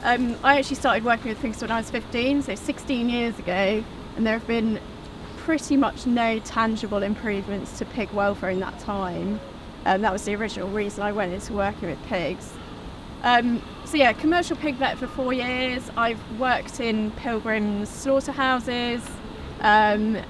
I actually started working with pigs when I was 15, so 16 years ago, and there have been pretty much no tangible improvements to pig welfare in that time. That was the original reason I went into working with pigs. Commercial pig vet for 4 years. I've worked in Pilgrims, slaughterhouses, and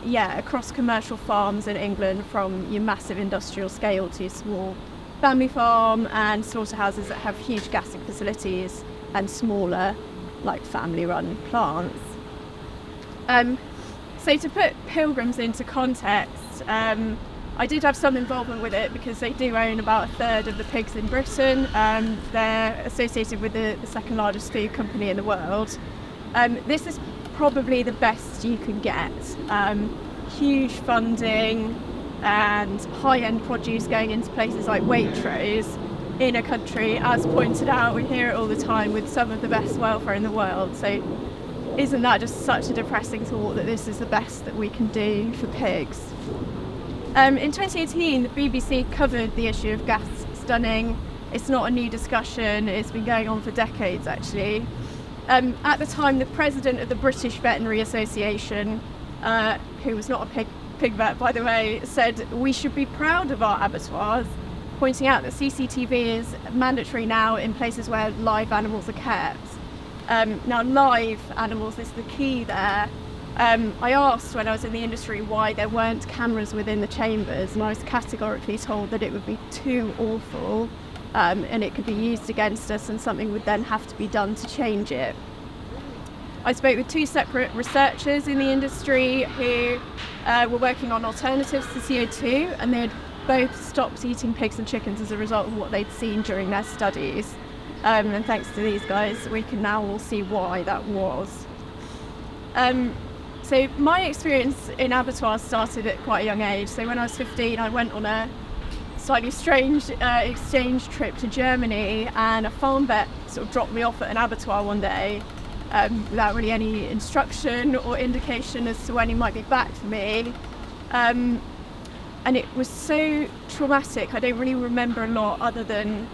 across commercial farms in England, from your massive industrial scale to small family farm, and slaughterhouses that have huge gassing facilities and smaller, like family-run plants. So to put Pilgrims into context, I did have some involvement with it because they do own about a third of the pigs in Britain. They're associated with the second largest food company in the world. This is probably the best you can get. Huge funding and high-end produce going into places like Waitrose in a country, as pointed out, we hear it all the time, with some of the best welfare in the world. So isn't that just such a depressing thought that this is the best that we can do for pigs? In 2018, the BBC covered the issue of gas stunning. It's not a new discussion, it's been going on for decades actually. At the time, the president of the British Veterinary Association, who was not a pig vet by the way, said we should be proud of our abattoirs, pointing out that CCTV is mandatory now in places where live animals are kept. Now, live animals is the key there. I asked when I was in the industry why there weren't cameras within the chambers, and I was categorically told that it would be too awful, and it could be used against us, and something would then have to be done to change it. I spoke with 2 separate researchers in the industry who were working on alternatives to CO2, and they had both stopped eating pigs and chickens as a result of what they'd seen during their studies. And thanks to these guys, we can now all see why that was. So my experience in abattoirs started at quite a young age. So when I was 15, I went on a slightly strange exchange trip to Germany, and a farm vet sort of dropped me off at an abattoir one day without really any instruction or indication as to when he might be back for me. And it was so traumatic. I don't really remember a lot other than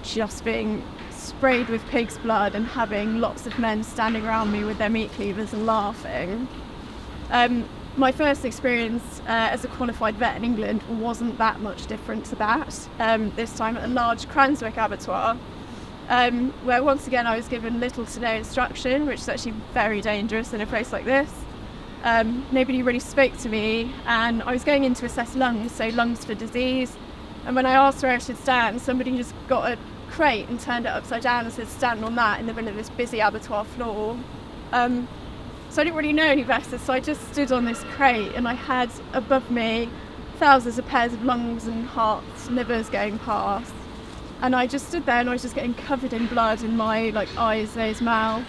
just being sprayed with pig's blood and having lots of men standing around me with their meat cleavers and laughing. My first experience as a qualified vet in England wasn't that much different to that. This time at a large Cranswick abattoir, where once again I was given little to no instruction, which is actually very dangerous in a place like this. Nobody really spoke to me, and I was going in to assess lungs, so lungs for disease. And when I asked where I should stand, somebody just got a crate and turned it upside down and said stand on that in the middle of this busy abattoir floor. So I didn't really know any better, so I just stood on this crate, and I had above me thousands of pairs of lungs and hearts, livers going past. And I just stood there, and I was just getting covered in blood in my eyes, nose, mouth,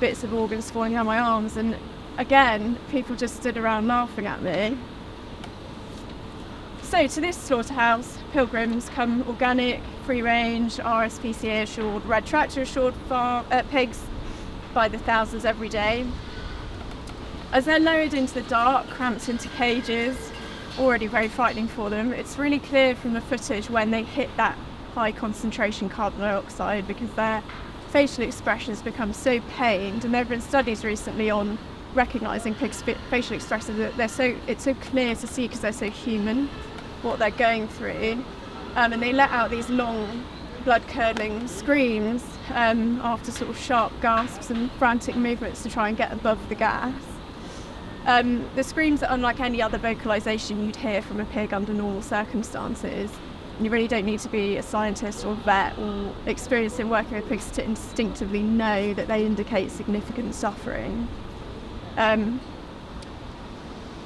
bits of organs falling down my arms. And again, people just stood around laughing at me. So to this slaughterhouse, Pilgrims come organic, free range, RSPCA assured, red tractor assured pigs by the thousands every day. As they're lowered into the dark, cramped into cages, already very frightening for them, it's really clear from the footage when they hit that high concentration carbon dioxide, because their facial expressions become so pained. And there have been studies recently on recognising pigs' facial expressions that it's so clear to see because they're so human what they're going through, and they let out these long blood-curdling screams after sort of sharp gasps and frantic movements to try and get above the gas. The screams are unlike any other vocalisation you'd hear from a pig under normal circumstances. And you really don't need to be a scientist or vet or experienced in working with pigs to instinctively know that they indicate significant suffering.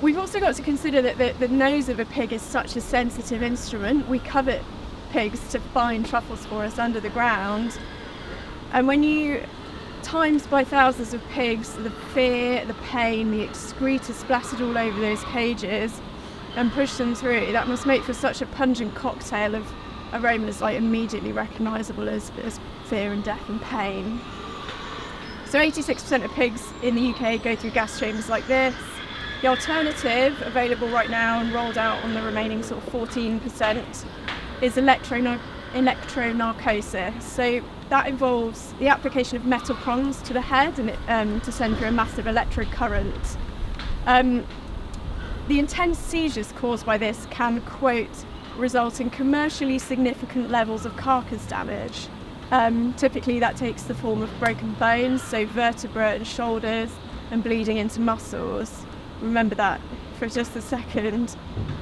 We've also got to consider that the nose of a pig is such a sensitive instrument. We covet pigs to find truffles for us under the ground. And when you times by thousands of pigs, the fear, the pain, the excreta splattered all over those cages and push them through, that must make for such a pungent cocktail of aromas immediately recognisable as fear and death and pain. So 86% of pigs in the UK go through gas chambers like this. The alternative available right now and rolled out on the remaining sort of 14% is electronarcosis. So that involves the application of metal prongs to the head and to send through a massive electric current. The intense seizures caused by this can, quote, result in commercially significant levels of carcass damage. Typically that takes the form of broken bones, so vertebrae and shoulders, and bleeding into muscles. Remember that for just a second.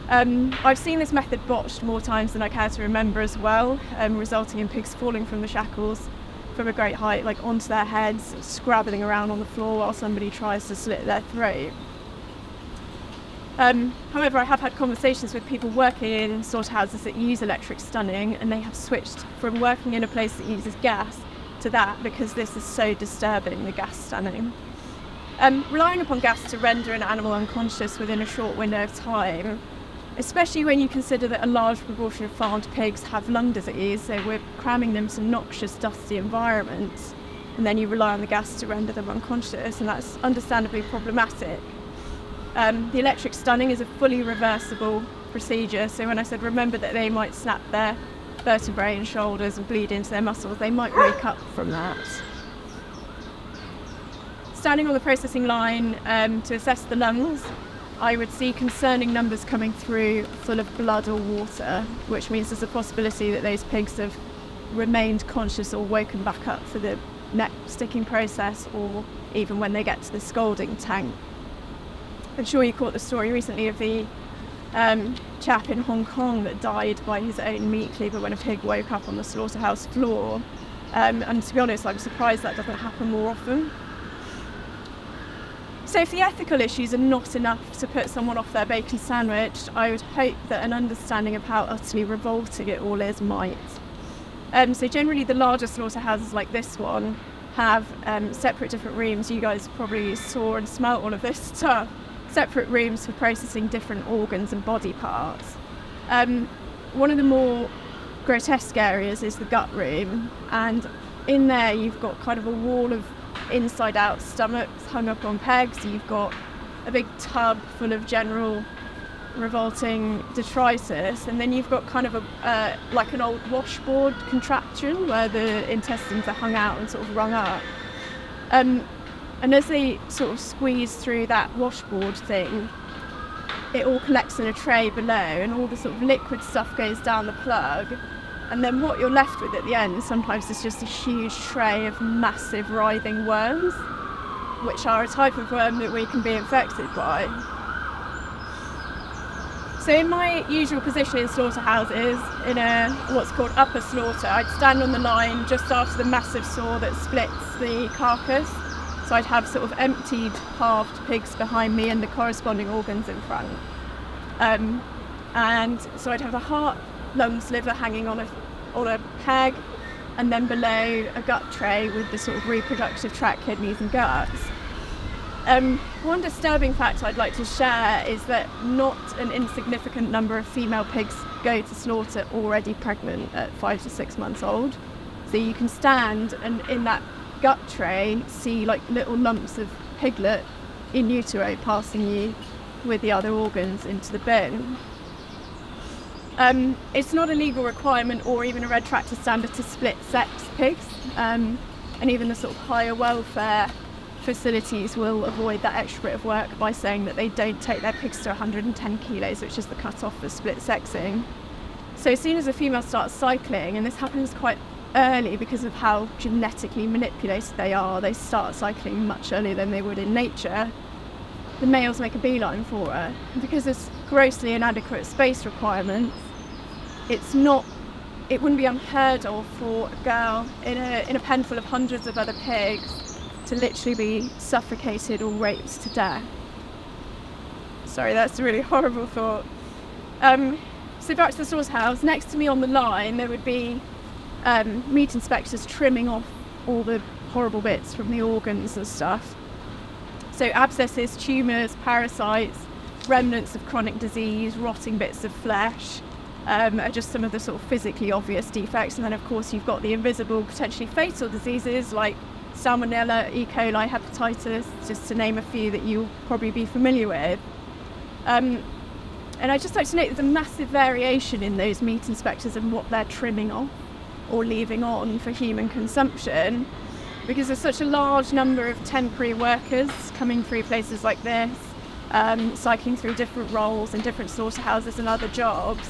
I've seen this method botched more times than I care to remember as well, resulting in pigs falling from the shackles from a great height, like onto their heads, scrabbling around on the floor while somebody tries to slit their throat. However, I have had conversations with people working in slaughterhouses that use electric stunning, and they have switched from working in a place that uses gas to that because this is so disturbing, the gas stunning. Relying upon gas to render an animal unconscious within a short window of time, especially when you consider that a large proportion of farmed pigs have lung disease, so we're cramming them to noxious, dusty environments, and then you rely on the gas to render them unconscious, and that's understandably problematic. The electric stunning is a fully reversible procedure, so when I said remember that they might snap their vertebrae and shoulders and bleed into their muscles, they might wake up from that. Standing on the processing line to assess the lungs, I would see concerning numbers coming through full of blood or water, which means there's a possibility that those pigs have remained conscious or woken back up for the neck sticking process, or even when they get to the scalding tank. I'm sure you caught the story recently of the chap in Hong Kong that died by his own meat cleaver when a pig woke up on the slaughterhouse floor. And to be honest, I'm surprised that doesn't happen more often. So if the ethical issues are not enough to put someone off their bacon sandwich, I would hope that an understanding of how utterly revolting it all is might. So generally the larger slaughterhouses like this one have separate different rooms. You guys probably saw and smelt all of this stuff. Separate rooms for processing different organs and body parts. One of the more grotesque areas is the gut room, and in there you've got kind of a wall of inside out stomachs hung up on pegs. You've got a big tub full of general revolting detritus, and then you've got kind of a like an old washboard contraption where the intestines are hung out and sort of rung up. And as they sort of squeeze through that washboard thing, it all collects in a tray below, and all the sort of liquid stuff goes down the plug. And then what you're left with at the end sometimes is just a huge tray of massive writhing worms, which are a type of worm that we can be infected by. So in my usual position in slaughterhouses, in a what's called upper slaughter, I'd stand on the line just after the massive saw that splits the carcass. So I'd have sort of emptied, halved pigs behind me and the corresponding organs in front. And so I'd have the heart, lungs, liver hanging on a peg, and then below a gut tray with the sort of reproductive tract, kidneys and guts. One disturbing fact I'd like to share is that not an insignificant number of female pigs go to slaughter already pregnant at 5 to 6 months old. So you can stand and in that gut tray see like little lumps of piglet in utero passing you with the other organs into the bin. It's not a legal requirement or even a red tractor standard to split sex pigs, and even the sort of higher welfare facilities will avoid that extra bit of work by saying that they don't take their pigs to 110 kilos, which is the cut-off for split sexing. So as soon as a female starts cycling, and this happens quite early because of how genetically manipulated they start cycling much earlier than they would in nature, the males make a beeline for her. And because there's grossly inadequate space requirements, it wouldn't be unheard of for a girl in a pen full of hundreds of other pigs to literally be suffocated or raped to death. Sorry, that's a really horrible thought. So back to the slaughterhouse, next to me on the line there would be meat inspectors trimming off all the horrible bits from the organs and stuff. So abscesses, tumours, parasites, remnants of chronic disease, rotting bits of flesh, are just some of the sort of physically obvious defects. And then of course you've got the invisible, potentially fatal diseases like salmonella, E. coli, hepatitis, just to name a few that you'll probably be familiar with. And I'd just like to note there's a massive variation in those meat inspectors and what they're trimming off. or leaving on for human consumption, because there's such a large number of temporary workers coming through places like this, cycling through different roles in different slaughterhouses and other jobs.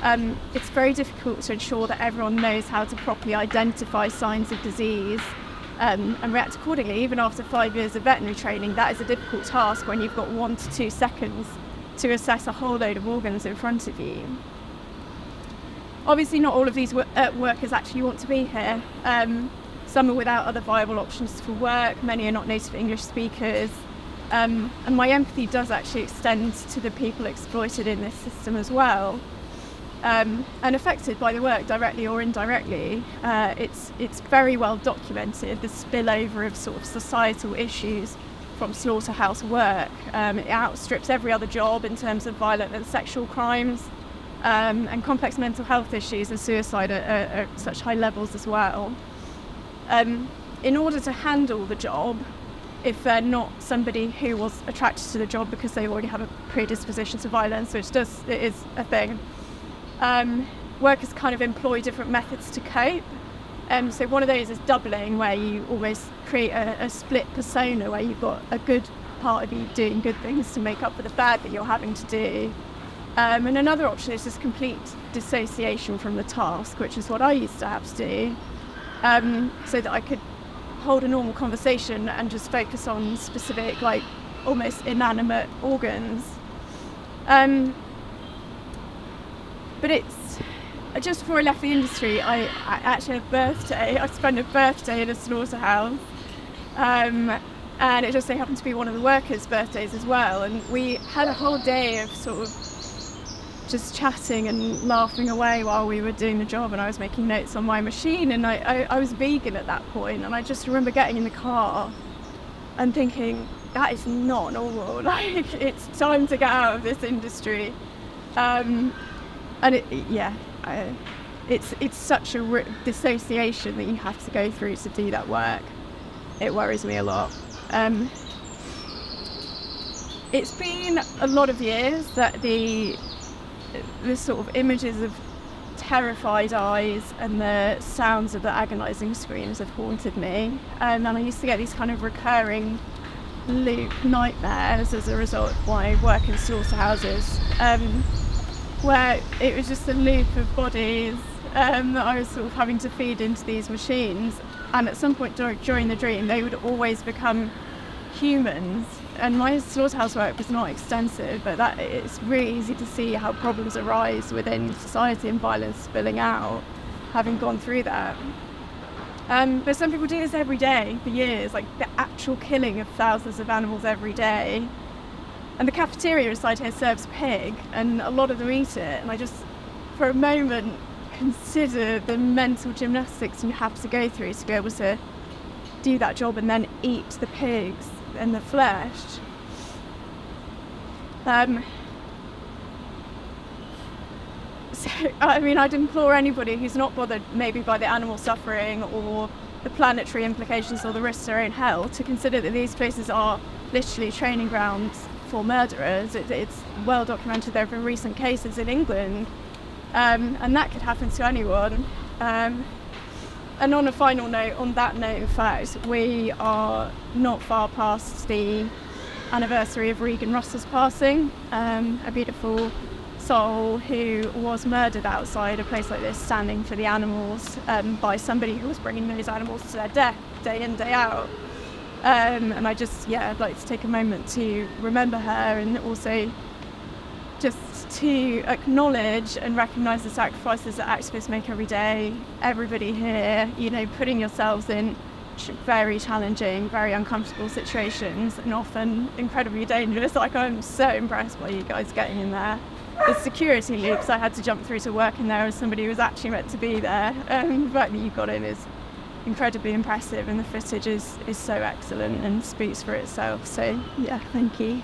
It's very difficult to ensure that everyone knows how to properly identify signs of disease and react accordingly. Even after 5 years of veterinary training, that is a difficult task when you've got 1 to 2 seconds to assess a whole load of organs in front of you. Obviously, not all of these workers actually want to be here. Some are without other viable options for work, many are not native English speakers, and my empathy does actually extend to the people exploited in this system as well, and affected by the work directly or indirectly. It's very well documented, the spillover of sort of societal issues from slaughterhouse work. It outstrips every other job in terms of violent and sexual crimes, and complex mental health issues and suicide are at such high levels as well. In order to handle the job, if they're not somebody who was attracted to the job because they already have a predisposition to violence, which it is a thing, workers kind of employ different methods to cope. So one of those is doubling, where you almost create a split persona, where you've got a good part of you doing good things to make up for the bad that you're having to do. And another option is just complete dissociation from the task, which is what I used to have to do, so that I could hold a normal conversation and just focus on specific, like, almost inanimate organs. But it's just before I left the industry, I actually had a birthday. I spent a birthday in a slaughterhouse, and it just so happened to be one of the workers' birthdays as well. And we had a whole day of sort of just chatting and laughing away while we were doing the job, and I was making notes on my machine, and I was vegan at that point, and I just remember getting in the car and thinking, that is not normal, like, it's time to get out of this industry. And it's such a dissociation that you have to go through to do that work. It worries me a lot. It's been a lot of years that the sort of images of terrified eyes and the sounds of the agonising screams have haunted me, and I used to get these kind of recurring loop nightmares as a result of my work in slaughterhouses, where it was just a loop of bodies that I was sort of having to feed into these machines, and at some point during the dream they would always become humans. And my slaughterhouse work was not extensive, but that it's really easy to see how problems arise within society and violence spilling out, having gone through that. But some people do this every day for years, like the actual killing of thousands of animals every day. And the cafeteria inside here serves pig, and a lot of them eat it. And I just, for a moment, consider the mental gymnastics you have to go through to be able to do that job and then eat the pigs and the flesh. So, I mean, I'd implore anybody who's not bothered maybe by the animal suffering or the planetary implications or the risks to their own health to consider that these places are literally training grounds for murderers. It's well documented. There have been recent cases in England, and that could happen to anyone. And on a final note, on that note, in fact, we are not far past the anniversary of Regan Russell's passing, a beautiful soul who was murdered outside a place like this, standing for the animals, by somebody who was bringing those animals to their death day in, day out. And I just, I'd like to take a moment to remember her, and also just to acknowledge and recognise the sacrifices that activists make every day. Everybody here, putting yourselves in very challenging, very uncomfortable situations, and often incredibly dangerous. Like, I'm so impressed by you guys getting in there. The security loops I had to jump through to work in there as somebody who was actually meant to be there. The fact that you got in is incredibly impressive, and the footage is so excellent and speaks for itself. So, thank you.